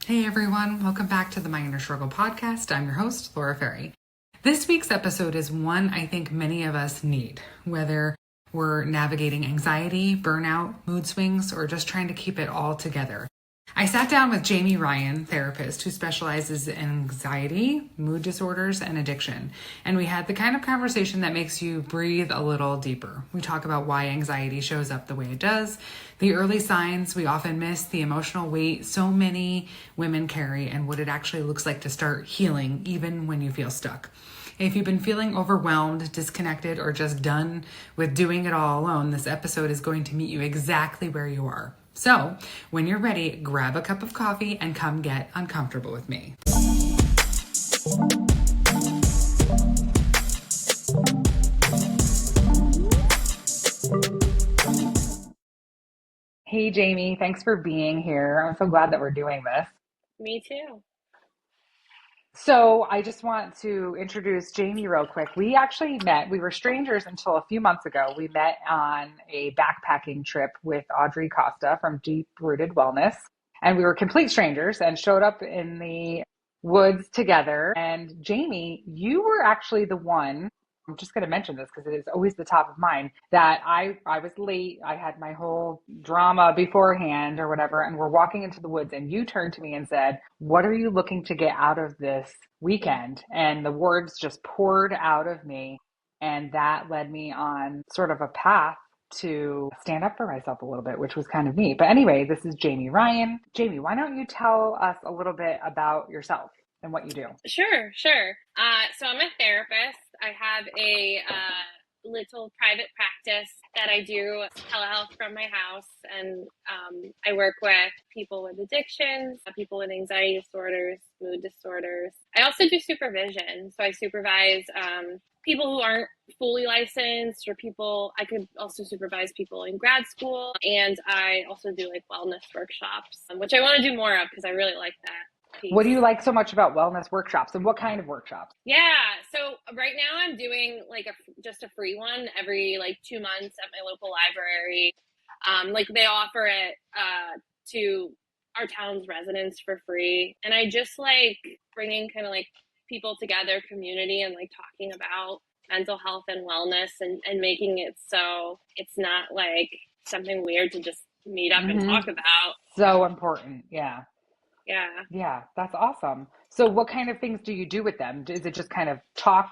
Hey everyone, welcome back to the My Inner Struggle podcast. I'm your host, Laura Ferry. This week's episode is one I think many of us need, whether we're navigating anxiety, burnout, mood swings, or just trying to keep it all together. I sat down with Jamie Ryan, therapist who specializes in anxiety, mood disorders, and addiction. And we had the kind of conversation that makes you breathe a little deeper. We talk about why anxiety shows up the way it does, the early signs we often miss, the emotional weight so many women carry, and what it actually looks like to start healing even when you feel stuck. If you've been feeling overwhelmed, disconnected, or just done with doing it all alone, this episode is going to meet you exactly where you are. So, when you're ready, grab a cup of coffee and come get uncomfortable with me. Hey, Jamie, thanks for being here. I'm so glad that we're doing this. Me too. So I just want to introduce Jamie real quick. We actually met, we were strangers until a few months ago. We met on a backpacking trip with Audrey Costa from Deep Rooted Wellness. And we were complete strangers and showed up in the woods together. And Jamie, you were actually the one, I'm just going to mention this because it is always the top of mind, that I was late. I had my whole drama beforehand or whatever, and we're walking into the woods and you turned to me and said, "What are you looking to get out of this weekend?" And the words just poured out of me. And that led me on sort of a path to stand up for myself a little bit, which was kind of neat. But anyway, this is Jamie Ryan. Jamie, why don't you tell us a little bit about yourself and what you do? Sure. So I'm a therapist. I have a little private practice that I do telehealth from my house, and I work with people with addictions, people with anxiety disorders, mood disorders. I also do supervision. So I supervise people who aren't fully licensed, or people, I could also supervise people in grad school, and I also do like wellness workshops, which I want to do more of because I really like that What do piece. you like so much about wellness workshops and what kind of workshops? Yeah. So right now I'm doing like just a free one every like 2 months at my local library. Like they offer it to our town's residents for free, and I just like bringing kind of like people together, community, and like talking about mental health and wellness, and making it so it's not like something weird to just meet up and Mm-hmm. talk about. So important. Yeah. Yeah. Yeah, that's awesome. So what kind of things do you do with them? Is it just kind of talk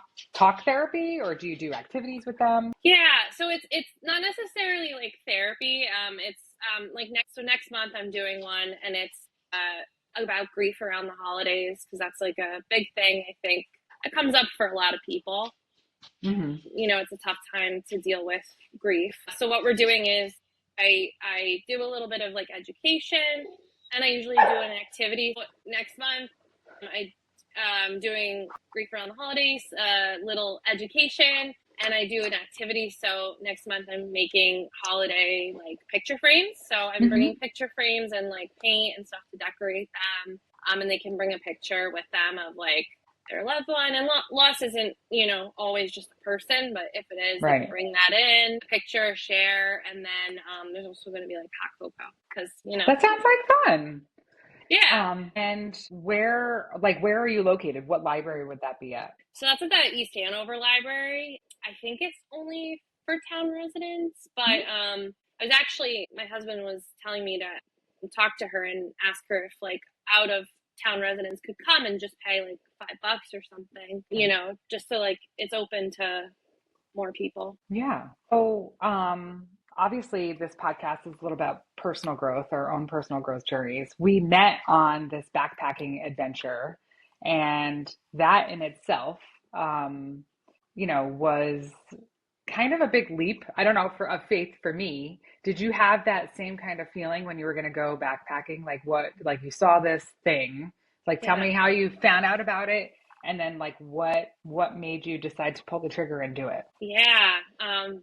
therapy or do you do activities with them? Yeah, so it's not necessarily like therapy. It's like next month I'm doing one, and it's about grief around the holidays, because that's like a big thing. I think it comes up for a lot of people. Hmm. It's a tough time to deal with grief. So what we're doing is I do a little bit of like education, and I usually do an activity. Next month I doing grief around the holidays, little education, and I do an activity. So next month I'm making holiday like picture frames. So I'm bringing Hmm. picture frames and like paint and stuff to decorate them. And they can bring a picture with them of like their loved one. And loss isn't, always just a person, but if it is, they can Right. bring that in, picture, share, and then there's also going to be like hot cocoa because That sounds like fun. yeah. And where are you located? What library would that be at? So that's at the East Hanover Library. I think it's only for town residents, but I was actually, my husband was telling me to talk to her and ask her if like out of town residents could come and just pay like $5 or something, just so like it's open to more people. Yeah. So, obviously, this podcast is a little about personal growth, our own personal growth journeys. We met on this backpacking adventure, and that in itself, um, was kind of a big leap. I don't know, for of faith for me. Did you have that same kind of feeling when you were going to go backpacking? Like you saw this thing. Like, tell Yeah. me how you found out about it, and then like what made you decide to pull the trigger and do it? Yeah,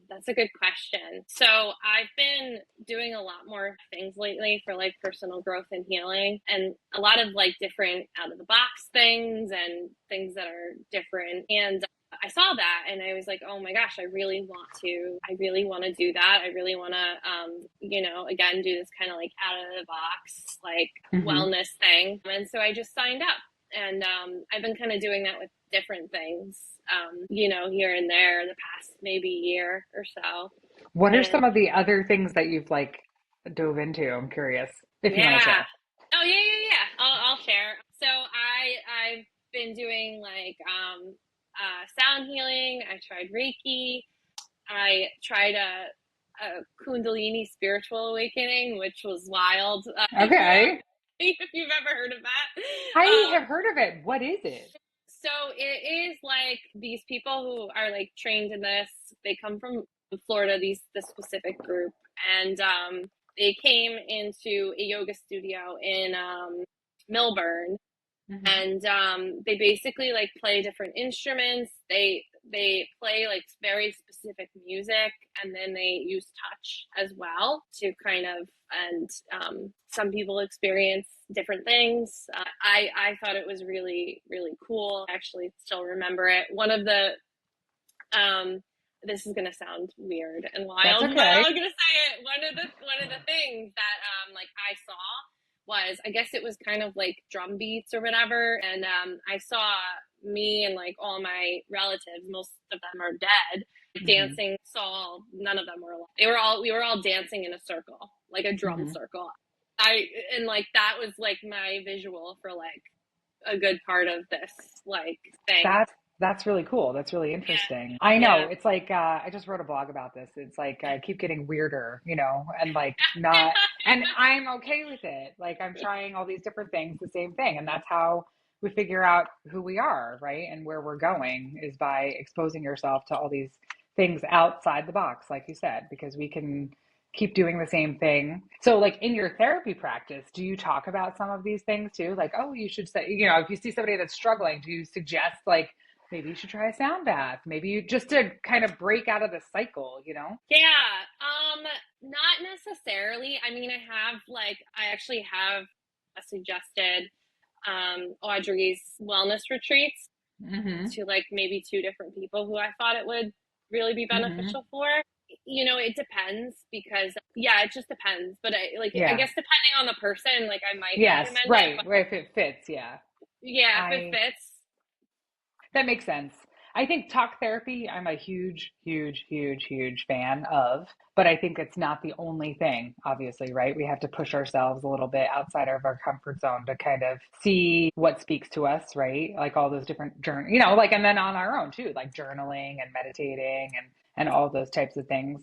that's a good question. So I've been doing a lot more things lately for like personal growth and healing, and a lot of like different out of the box things and things that are different. And I saw that and I was like, oh my gosh, I really want to do that. I really want to, again, do this kind of like out of the box, like Hmm. wellness thing. And so I just signed up and I've been kind of doing that with different things, here and there the past maybe year or so. What are And some of the other things that you've like dove into? I'm curious if you want to yeah. share. Oh yeah. I'll share. So I've been doing like sound healing. I tried Reiki. I tried a Kundalini spiritual awakening, which was wild. Okay. If you've ever heard of that. I have heard of it. What is it? So it is like these people who are like trained in this. They come from Florida. This specific group, and they came into a yoga studio in Millburn, Hmm. and they basically like play different instruments. They play like very specific music, and then they use touch as well to kind of, and some people experience different things. I thought it was really really cool. I actually still remember it. One of the um, this is gonna sound weird and That's wild, but okay. I'm gonna say it. One of the things that like I saw was, I guess it was kind of like drum beats or whatever, and I saw me and like all my relatives, most of them are dead, Hmm. dancing. Saw none of them were alive. We were all dancing in a circle, like a drum Hmm. circle. I and like that was like my visual for like a good part of this like thing. That's really cool. That's really interesting. I know. Yeah. It's like I just wrote a blog about this. It's like I keep getting weirder, and like not, and I'm okay with it. Like I'm trying all these different things, the same thing, and that's how we figure out who we are, right? And where we're going is by exposing yourself to all these things outside the box, like you said, because we can keep doing the same thing. So, like in your therapy practice, do you talk about some of these things too? Like, oh, you should say, if you see somebody that's struggling, do you suggest like maybe you should try a sound bath? Maybe you just to kind of break out of the cycle? Yeah, not necessarily. I mean, I actually have a suggested Audrey's wellness retreats Mm-hmm. to like maybe two different people who I thought it would really be Mm-hmm. beneficial for. It depends because yeah, it just depends. But I Yeah. guess depending on the person, like I might Yes. recommend it. Right. But Right. If it fits. Yeah. yeah, if it I fits. That makes sense. I think talk therapy, I'm a huge, huge, huge, huge fan of, but I think it's not the only thing, obviously, right? We have to push ourselves a little bit outside of our comfort zone to kind of see what speaks to us, right? Like all those different like, and then on our own too, like journaling and meditating and all those types of things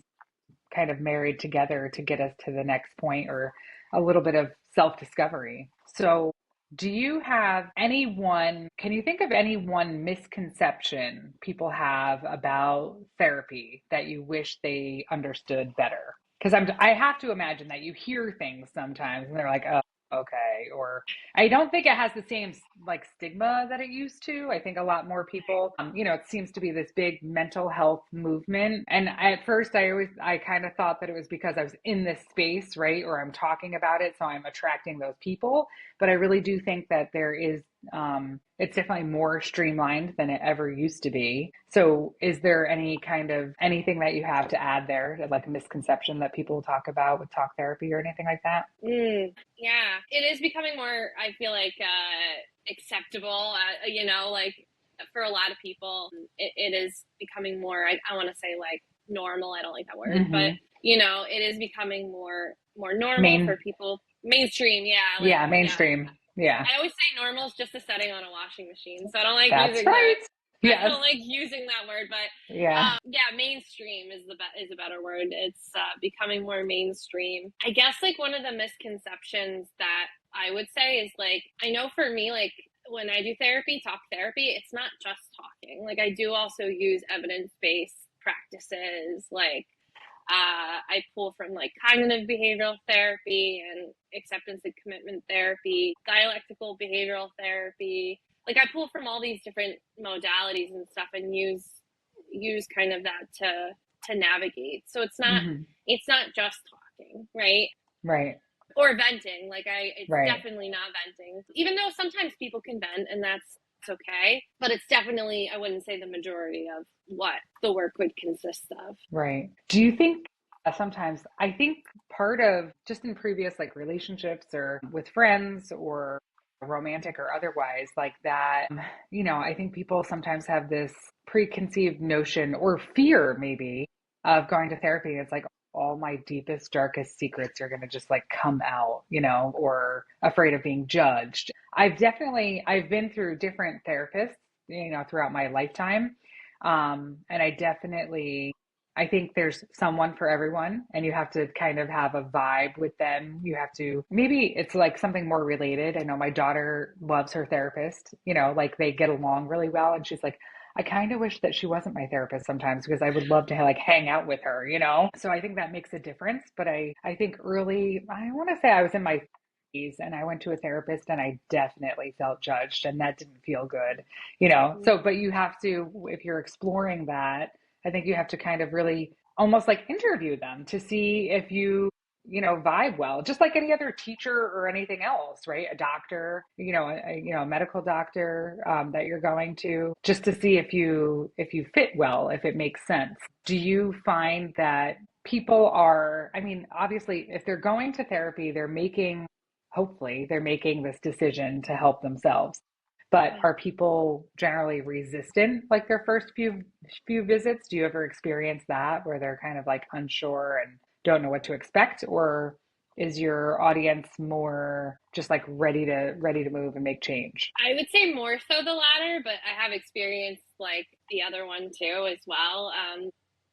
kind of married together to get us to the next point or a little bit of self discovery. So, do you have can you think of any one misconception people have about therapy that you wish they understood better? Because I have to imagine that you hear things sometimes and they're like, oh, okay. Or I don't think it has the same like stigma that it used to. I think a lot more people, it seems to be this big mental health movement. And at first, I kind of thought that it was because I was in this space, right? Or I'm talking about it, so I'm attracting those people. But I really do think that it's definitely more streamlined than it ever used to be. So, is there anything that you have to add there, like a misconception that people talk about with talk therapy or anything like that? Yeah, it is becoming more, I feel like, acceptable, like for a lot of people, it is becoming more, I want to say like normal. I don't like that word, but Hmm. it is becoming more normal for Main, people. Mainstream, yeah, like, yeah, yeah. mainstream. Yeah, I always say normal is just a setting on a washing machine, so I don't like that's using right. that. I Yes. don't like using that word, but Yeah. yeah, mainstream is a better word. It's becoming more mainstream. I guess like one of the misconceptions that I would say is like, I know for me, like when I do therapy, talk therapy, it's not just talking. Like I do also use evidence based practices, like I pull from like cognitive behavioral therapy and acceptance and commitment therapy, dialectical behavioral therapy. Like I pull from all these different modalities and stuff and use kind of that to navigate. So Hmm. it's not just talking, right? Right. Or venting. Like it's Right. definitely not venting. Even though sometimes people can vent and that's that's okay. But it's definitely, I wouldn't say the majority of what the work would consist of. Right. Do you think sometimes, I think part of just in previous like relationships or with friends or romantic or otherwise, like that, I think people sometimes have this preconceived notion or fear maybe of going to therapy. It's like all my deepest, darkest secrets are going to just like come out, or afraid of being judged. I've been through different therapists, throughout my lifetime. And I think there's someone for everyone, and you have to kind of have a vibe with them. You have to, maybe it's like something more related. I know my daughter loves her therapist, like they get along really well. And she's like, I kind of wish that she wasn't my therapist sometimes because I would love to like hang out with her. So I think that makes a difference. But I think early, I want to say I was in my 30s and I went to a therapist and I definitely felt judged and that didn't feel good. Mm-hmm. So, but you have to, if you're exploring that, I think you have to kind of really almost like interview them to see if you vibe well, just like any other teacher or anything else, right? A doctor, a medical doctor that you're going to, just to see if you fit well, if it makes sense. Do you find that people are, I mean, obviously, if they're going to therapy, hopefully, they're making this decision to help themselves. But Yeah. are people generally resistant like their first few visits? Do you ever experience that where they're kind of like unsure and don't know what to expect, or is your audience more just like ready to move and make change? I would say more so the latter, but I have experienced like the other one too as well.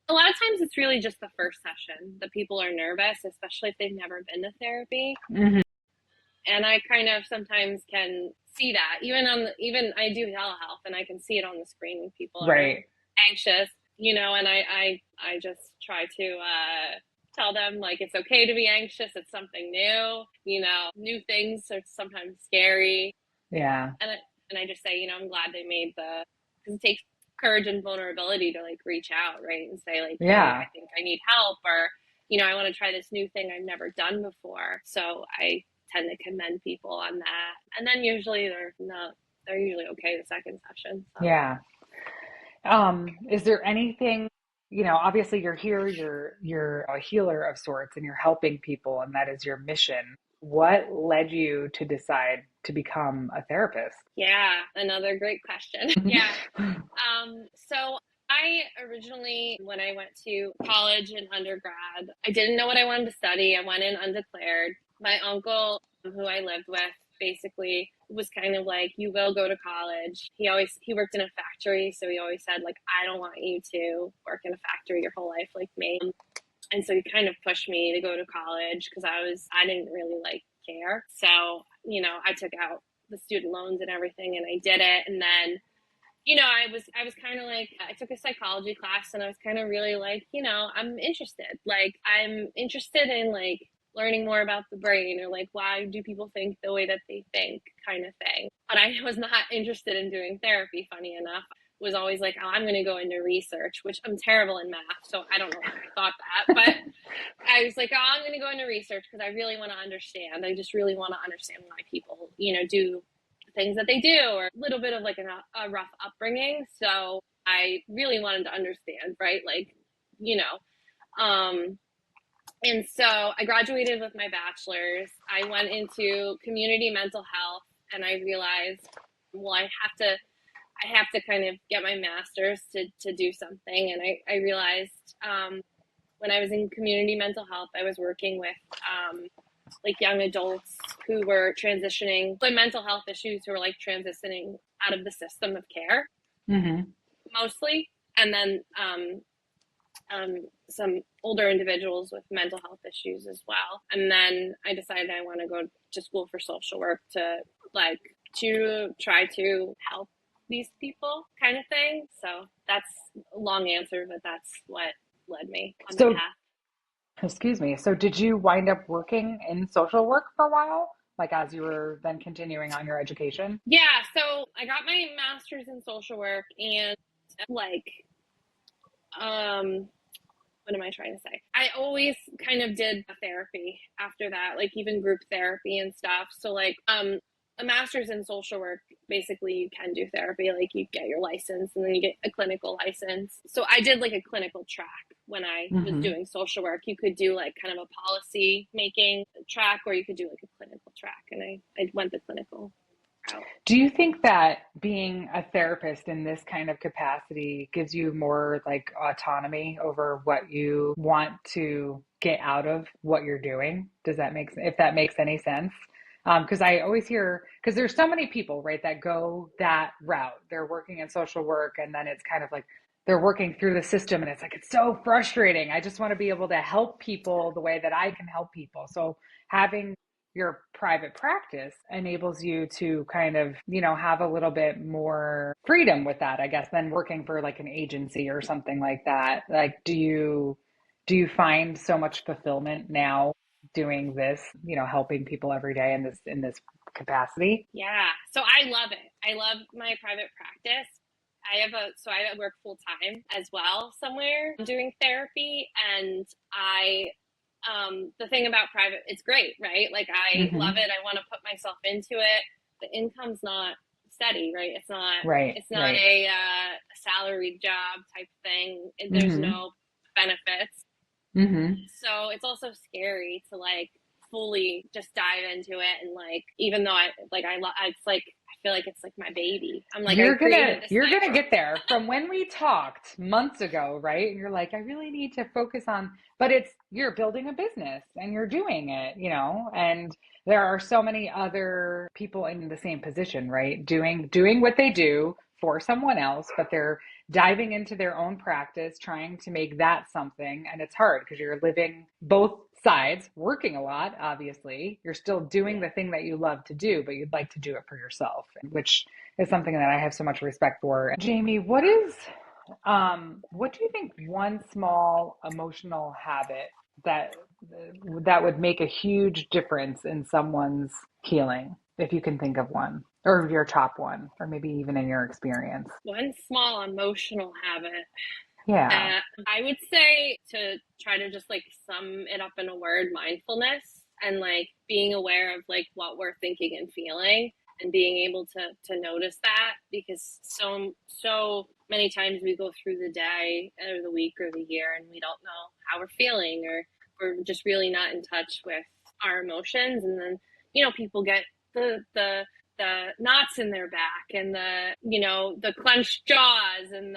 A lot of times it's really just the first session that people are nervous, especially if they've never been to therapy. Hmm. And I kind of sometimes can see that even I do telehealth and I can see it on the screen when people are Right. anxious, and I just try to tell them like it's okay to be anxious. It's something new. New things are sometimes scary, Yeah. and I just say, I'm glad they made because it takes courage and vulnerability to like reach out, right, and say like, hey, Yeah. I think I need help, or I want to try this new thing I've never done before. So I tend to commend people on that, and then usually they're usually okay the second session. So Yeah. Is there anything, obviously you're here, you're a healer of sorts and you're helping people and that is your mission. What led you to decide to become a therapist? yeah, another great question. Yeah. So I originally, when I went to college and undergrad, I didn't know what I wanted to study. I went in undeclared. My uncle, who I lived with, basically was kind of like, you will go to college. He worked in a factory, so he always said like, I don't want you to work in a factory your whole life like me. And so he kind of pushed me to go to college because I didn't really like care. So, I took out the student loans and everything and I did it. And then I was kind of like, I took a psychology class and I was kind of really like, I'm interested. Like, I'm interested in like learning more about the brain, or like, why do people think the way that they think, kind of thing. But I was not interested in doing therapy, funny enough. Was always like, oh, I'm going to go into research, which I'm terrible in math. So I don't know why I thought that. But I was like, oh, I'm going to go into research because I really want to understand. I just really want to understand why people, do things that they do, or a little bit of like a rough upbringing. So I really wanted to understand, right? Like, you know, and so I graduated with my bachelor's. I went into community mental health and I realized, well, I have to kind of get my master's to do something. And I realized when I was in community mental health, I was working with like young adults who were transitioning, like mental health issues, who were like transitioning out of the system of care Hmm. mostly. And then some older individuals with mental health issues as well. And then I decided I want to go to school for social work like to try to help these people, kind of thing. So that's a long answer, but that's what led me on the So, path. excuse me. So, did you wind up working in social work for a while, like as you were then continuing on your education? Yeah, so I got my master's in social work, and like um what am I trying to say? I always kind of did therapy after that, like even group therapy and stuff. So like a master's in social work, basically you can do therapy. Like you get your license and then you get a clinical license. So I did like a clinical track when I was Hmm. doing social work. You could do like kind of a policy making track, or you could do like a clinical track. And I went the clinical route. Do you think that being a therapist in this kind of capacity gives you more like autonomy over what you want to get out of what you're doing? Does that make, if that makes any sense? Because I always hear, because there's so many people, right, that go that route. They're working in social work, and then it's kind of like they're working through the system, and it's like, it's so frustrating. I just want to be able to help people the way that I can help people. So having your private practice enables you to kind of, have a little bit more freedom with that, I guess, than working for like an agency or something like that. Like, do you find so much fulfillment now doing this, helping people every day in this capacity? Yeah. So I love it. I love my private practice. I work full time as well somewhere doing therapy. And the thing about private, it's great, right? Like I love Hmm. it. I want to put myself into it. The income's not steady, right? Right, It's not right. a salaried job type thing. There's Hmm. no benefits. Hmm. So it's also scary to like fully just dive into it. And like, even though it's like, I feel like it's like my baby. I'm like, I You're gonna created this you're thing. gonna get there from when we talked months ago, right? And you're like, I really need to focus on, but it's you're building a business and you're doing it, and there are so many other people in the same position, right? Doing what they do for someone else, but they're diving into their own practice, trying to make that something, and it's hard because you're living both sides, working a lot, obviously. You're still doing Yeah. the thing that you love to do, but you'd like to do it for yourself, which is something that I have so much respect for. Jamie, what do you think one small emotional habit that that would make a huge difference in someone's healing, if you can think of one, or your top one, or maybe even in your experience? One small emotional habit. Yeah. I would say, to try to just like sum it up in a word, mindfulness, and like being aware of like what we're thinking and feeling, and being able to notice that, because so many times we go through the day or the week or the year and we don't know how we're feeling, or we're just really not in touch with our emotions. And then people get the knots in their back, and the clenched jaws, and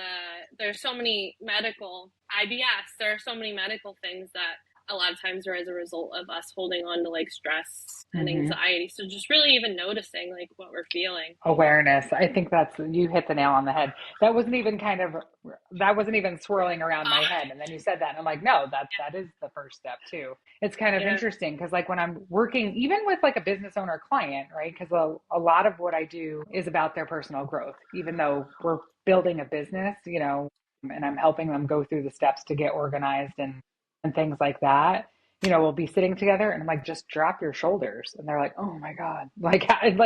there's so many medical IBS. There are so many medical things that a lot of times are as a result of us holding on to like stress and Hmm. anxiety. So just really even noticing like what we're feeling. Awareness. I think that's, you hit the nail on the head. That wasn't even swirling around my Uh, head. And then you said that, and I'm like, no, that is the first step too. It's kind of yeah. interesting because like when I'm working, even with like a business owner client, right? Because a lot of what I do is about their personal growth, even though we're building a business, and I'm helping them go through the steps to get organized and things like that. We'll be sitting together and I'm like, just drop your shoulders. And they're like, oh my God.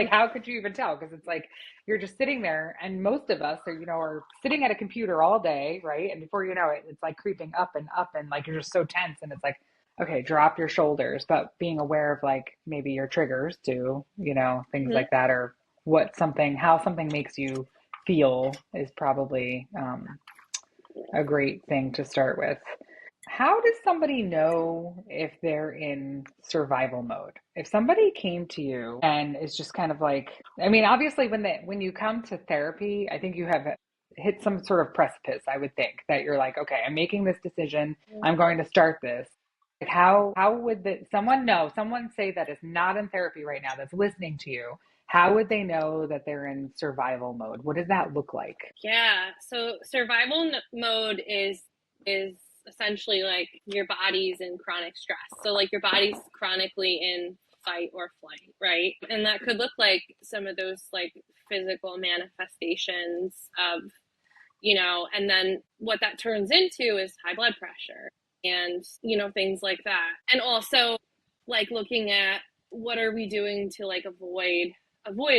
How could you even tell? Because it's like you're just sitting there, and most of us are sitting at a computer all day, right? And before you know it, it's like creeping up and like you're just so tense, and it's like, okay, drop your shoulders. But being aware of like maybe your triggers too, things Mm-hmm. like that, or how something makes you feel is probably a great thing to start with. How does somebody know if they're in survival mode? If somebody came to you and is just kind of like, I mean, obviously when you come to therapy, I think you have hit some sort of precipice, I would think, that you're like, okay, I'm making this decision. I'm going to start this. Like how would someone say that is not in therapy right now that's listening to you, how would they know that they're in survival mode? What does that look like? Yeah. So survival mode is essentially like your body's in chronic stress. So like your body's chronically in fight or flight, right? And that could look like some of those like physical manifestations of, and then what that turns into is high blood pressure and, things like that. And also like looking at what are we doing to like avoid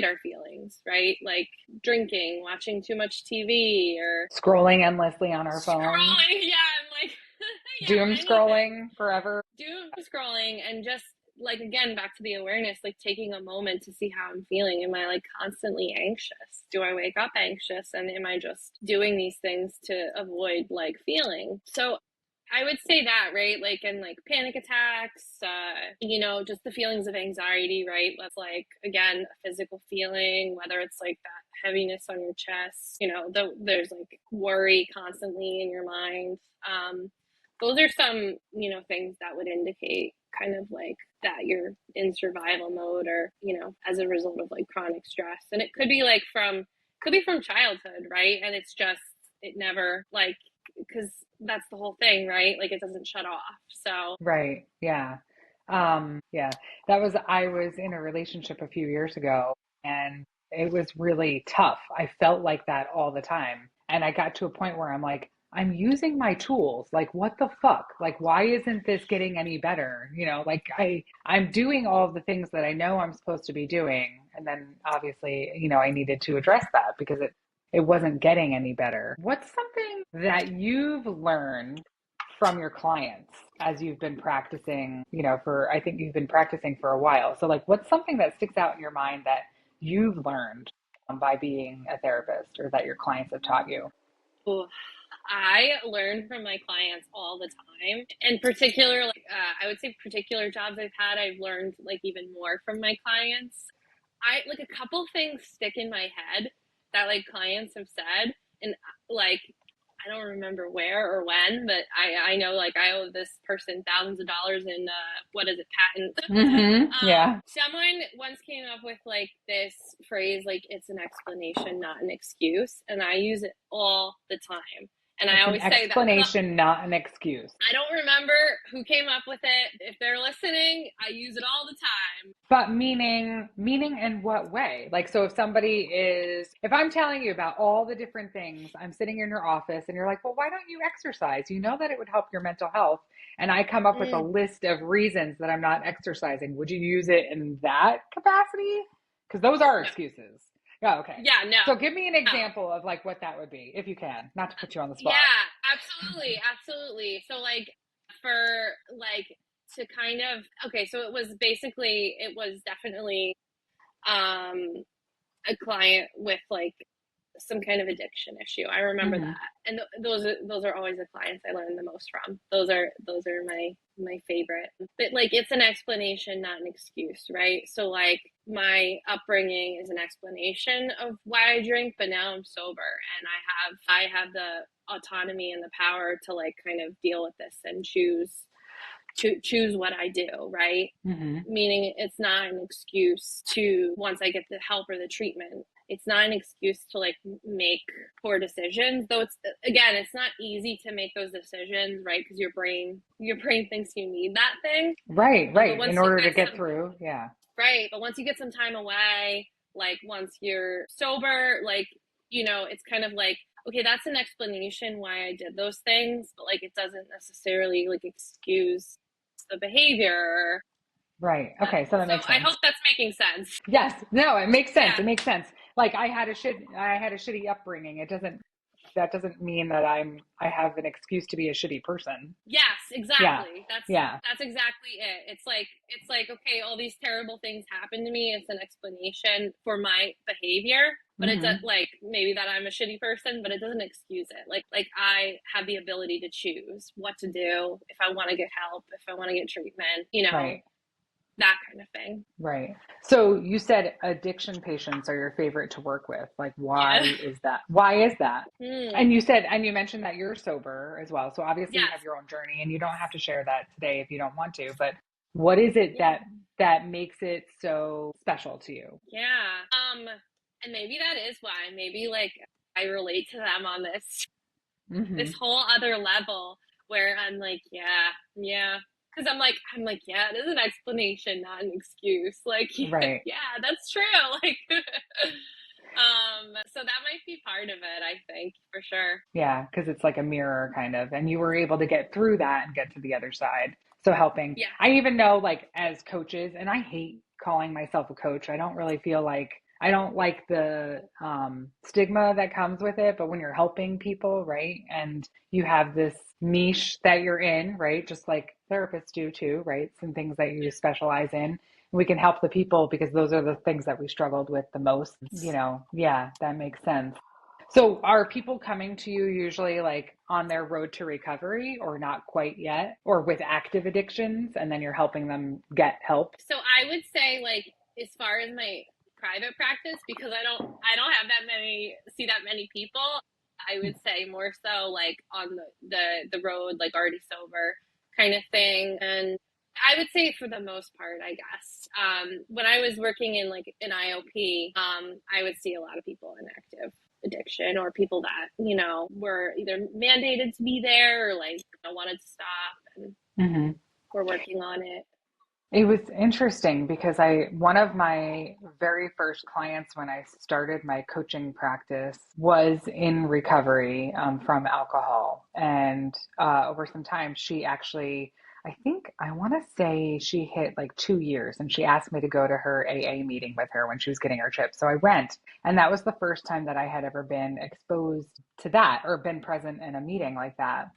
our feelings, right? Like drinking, watching too much TV, or Scrolling endlessly on our phones, scrolling. Yeah, I'm like, doom yeah, anything. scrolling forever. Doom scrolling, and just like, again, back to the awareness, like taking a moment to see how I'm feeling. Am I like constantly anxious? Do I wake up anxious? And am I just doing these things to avoid like feeling? So I would say that, right? Like, and like panic attacks, just the feelings of anxiety, right? That's like, again, a physical feeling, whether it's like that heaviness on your chest, there's like worry constantly in your mind. Those are some, things that would indicate kind of like that you're in survival mode or, as a result of like chronic stress. And it could be from childhood, right? And it's just, it never like, because that's the whole thing, right? Like it doesn't shut off. So, Right. Yeah. Yeah. I was in a relationship a few years ago and it was really tough. I felt like that all the time. And I got to a point where I'm like, I'm using my tools. Like, what the fuck? Like, why isn't this getting any better? Like I'm doing all of the things that I know I'm supposed to be doing. And then obviously, I needed to address that because it wasn't getting any better. What's something that you've learned from your clients as you've been practicing, I think you've been practicing for a while. So, like, what's something that sticks out in your mind that you've learned by being a therapist or that your clients have taught you? ooh, I learn from my clients all the time. In particular, like I would say particular jobs I've had, I've learned like even more from my clients. I like a couple things stick in my head that like clients have said, and like I don't remember where or when, but I know like I owe this person thousands of dollars in what is it, patent. Yeah. Someone once came up with like this phrase, like it's an explanation, not an excuse, and I use it all the time. And I It's an always say that explanation, not an excuse. I don't remember who came up with it. If they're listening, I use it all the time. But meaning in what way? Like, so if I'm telling you about all the different things, I'm sitting in your office and you're like, well, why don't you exercise? You know that it would help your mental health. And I come up with a Mm, list of reasons that I'm not exercising. Would you use it in that capacity? Because those are no. excuses. Yeah, okay. Yeah, no. So give me an No. example of like what that would be, if you can, not to put you on the spot. Yeah, absolutely, absolutely. So like for like to kind of okay, so it was definitely um a client with like some kind of addiction issue. I remember Hmm. that, and those are always the clients I learn the most from. Those are my favorite. But like it's an explanation, not an excuse, right? So like my upbringing is an explanation of why I drink, but now I'm sober and I have the autonomy and the power to like kind of deal with this and choose what I do, right? Hmm. Meaning it's not an excuse to once I get the help or the treatment. It's not an excuse to like make poor decisions, though it's not easy to make those decisions, right? Because your brain thinks you need that thing. Right, But right. In once you order to get get some through. Yeah. right, but once you get some time away, like once you're sober, like it's kind of like okay, that's an explanation why I did those things, but like it doesn't necessarily like excuse the behavior. Right. Okay. So that So makes I hope sense. that's making sense. Yes. No, it makes sense. Yeah. It makes sense. Like I had a shitty upbringing. That doesn't mean that I have an excuse to be a shitty person. Yes, Yeah. exactly. That's Yeah. that's exactly it. It's like okay, all these terrible things happen to me. It's an explanation for my behavior, but it's Hmm. like maybe that I'm a shitty person, but it doesn't excuse it. Like I have the ability to choose what to do if I want to get help, if I want to get treatment, Right. that kind of thing. Right. So you said addiction patients are your favorite to work with. Like, Yeah. why is that? Why is that? Hmm. And you mentioned that you're sober as well. So obviously you have Yes. your own journey and you don't have to share that today if you don't want to, but what is it Yeah. that makes it so special to you? Yeah. And maybe that is why. Maybe like I relate to them on this Hmm. whole other level where I'm like, yeah, yeah. Because I'm like, yeah, it is an explanation, not an excuse. Like, Right. yeah, that's true. Like, so that might be part of it, I think, for sure. Yeah, because it's like a mirror kind of, and you were able to get through that and get to the other side. So helping. Yes. I even know like as coaches, and I hate calling myself a coach. I don't really feel like I don't like the stigma that comes with it, but when you're helping people, right, and you have this niche that you're in, right, just like therapists do too, right, some things that you specialize in, we can help the people because those are the things that we struggled with the most, yeah, that makes sense. So are people coming to you usually like on their road to recovery or not quite yet, or with active addictions, and then you're helping them get help? So I would say, like, as far as my private practice, because I don't have that many see that many people, I would say more so like on the road, like already sober kind of thing. And I would say for the most part, I guess. When I was working in like an IOP, I would see a lot of people in active addiction, or people that, were either mandated to be there, or like wanted to stop and Hmm. were working on it. It was interesting because one of my very first clients when I started my coaching practice was in recovery from alcohol. And over some time, she actually, I think, I want to say she hit like 2 years and she asked me to go to her AA meeting with her when she was getting her chip. So I went. And that was the first time that I had ever been exposed to that or been present in a meeting like that.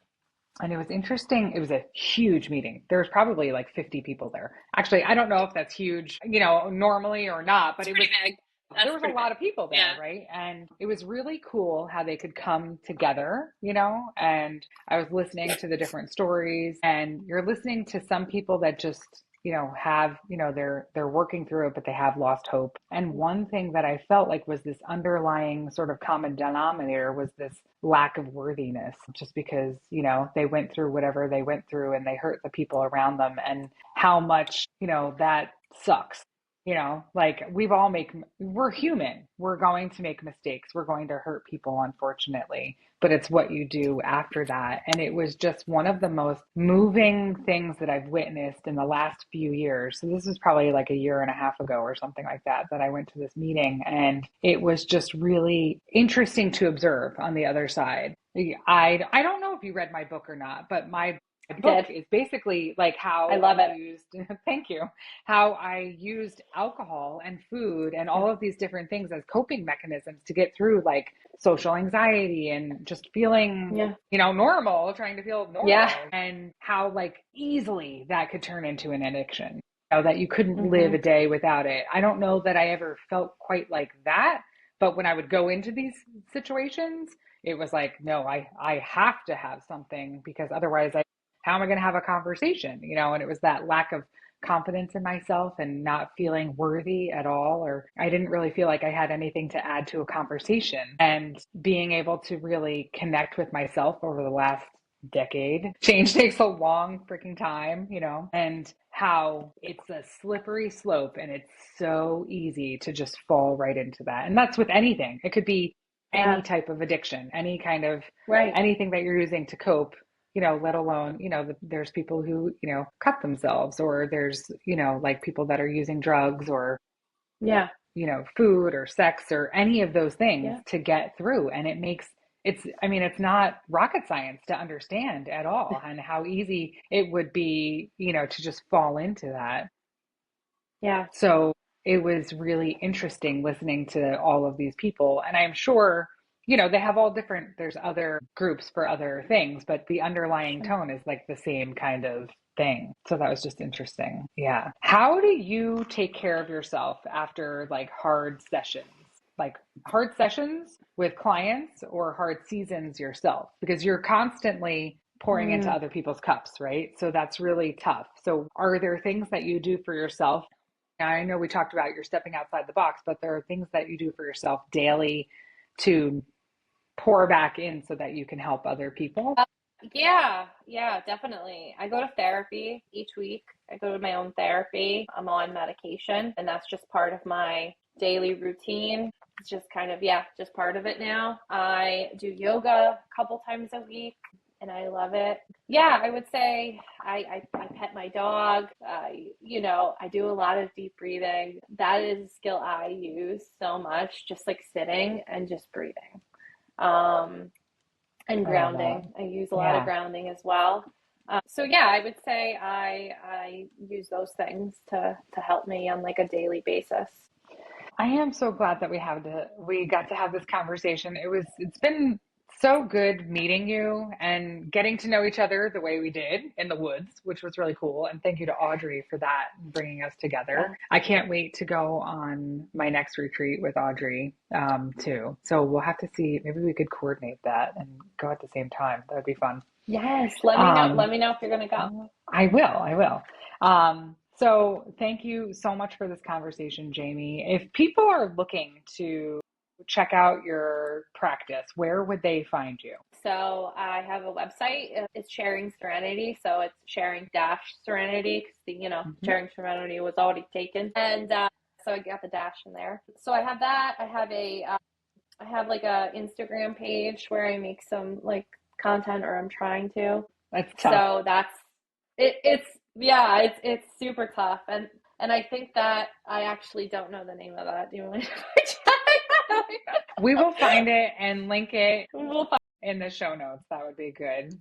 And it was interesting. It was a huge meeting. There was probably like 50 people there. Actually, I don't know if that's huge, normally or not, but It's it pretty was big. there That's was a pretty lot big. of people there, Yeah. right? And it was really cool how they could come together, and I was listening to the different stories and you're listening to some people that just, have, they're working through it, but they have lost hope. And one thing that I felt like was this underlying sort of common denominator was this lack of worthiness, just because, they went through whatever they went through and they hurt the people around them, and how much, that sucks. Like we're human. We're going to make mistakes. We're going to hurt people, unfortunately, but it's what you do after that. And it was just one of the most moving things that I've witnessed in the last few years. So this was probably like a year and a half ago or something like that, that I went to this meeting, and it was just really interesting to observe on the other side. I don't know if you read my book or not, but my I book did. is basically like I how I love it. used, thank you, how I used alcohol and food and Yeah. all of these different things as coping mechanisms to get through like social anxiety and just feeling, Yeah. normal, trying to feel Yeah. normal, and how like easily that could turn into an addiction. That you couldn't live Hmm. a day without it. I don't know that I ever felt quite like that, but when I would go into these situations, it was like, no, I have to have something because otherwise how am I going to have a conversation? And it was that lack of confidence in myself and not feeling worthy at all, or I didn't really feel like I had anything to add to a conversation. And being able to really connect with myself over the last decade. Change takes a long freaking time, and how it's a slippery slope and it's so easy to just fall right into that. And that's with anything. It could be any Yeah. type of addiction, any kind of Right. anything that you're using to cope, let alone, there's people who, cut themselves, or there's, like people that are using drugs, or, Yeah. food or sex or any of those things Yeah. to get through. And I mean, it's not rocket science to understand at all, and how easy it would be, to just fall into that. Yeah. So it was really interesting listening to all of these people. And I'm sure, they have all different, there's other groups for other things, but the underlying Sure. tone is like the same kind of thing. So that was just interesting. Yeah. How do you take care of yourself after like hard sessions? Like hard sessions with clients or hard seasons yourself? Because you're constantly pouring into Mm. other people's cups, right? So that's really tough. So are there things that you do for yourself? Now, I know we talked about you're stepping outside the box, but there are things that you do for yourself daily to pour back in so that you can help other people. Yeah. Yeah, definitely. I go to therapy each week. I go to my own therapy. I'm on medication, and that's just part of my daily routine. It's just kind of, yeah, just part of it now. I do yoga a couple times a week, and I love it. Yeah, I would say I pet my dog. I do a lot of deep breathing. That is a skill I use so much, just like sitting and just breathing. Um, and I love that. grounding. I use a lot of Yeah. grounding as well. So yeah, I would say I use those things to help me on like a daily basis. I am so glad that we got to have this conversation. It's been so good meeting you and getting to know each other the way we did in the woods, which was really cool. And thank you to Audrey for that and bringing us together. Yeah. I can't wait to go on my next retreat with Audrey, too. So we'll have to see, maybe we could coordinate that and go at the same time. That would be fun. Yes, let me know. Let Um, me know if you're gonna go. I will. I will. So thank you so much for this conversation, Jamie. If people are looking to check out your practice, where would they find you? So I have a website. It's Sharing Serenity. So it's sharing dash serenity because Mhm. Sharing Serenity was already taken, and so I got the dash in there. So I have that. I have like a Instagram page where I make some like content, or I'm trying to. That's tough. So that's it. It's yeah. It's super tough, and I think that I actually don't know the name of that. Do you want me to try? We will find it and link it We'll find. in the show notes. That would be good.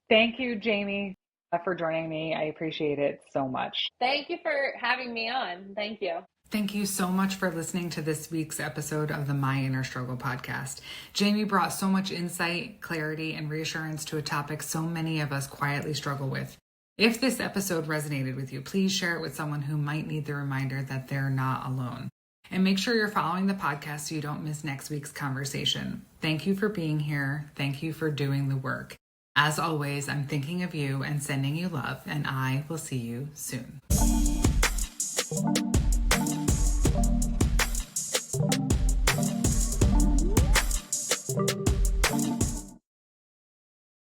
Thank you, Jamie, for joining me. I appreciate it so much. Thank you for having me on. Thank you. Thank you so much for listening to this week's episode of the My Inner Struggle podcast. Jamie brought so much insight, clarity, and reassurance to a topic so many of us quietly struggle with. If this episode resonated with you, please share it with someone who might need the reminder that they're not alone. And make sure you're following the podcast so you don't miss next week's conversation. Thank you for being here. Thank you for doing the work. As always, I'm thinking of you and sending you love, and I will see you soon.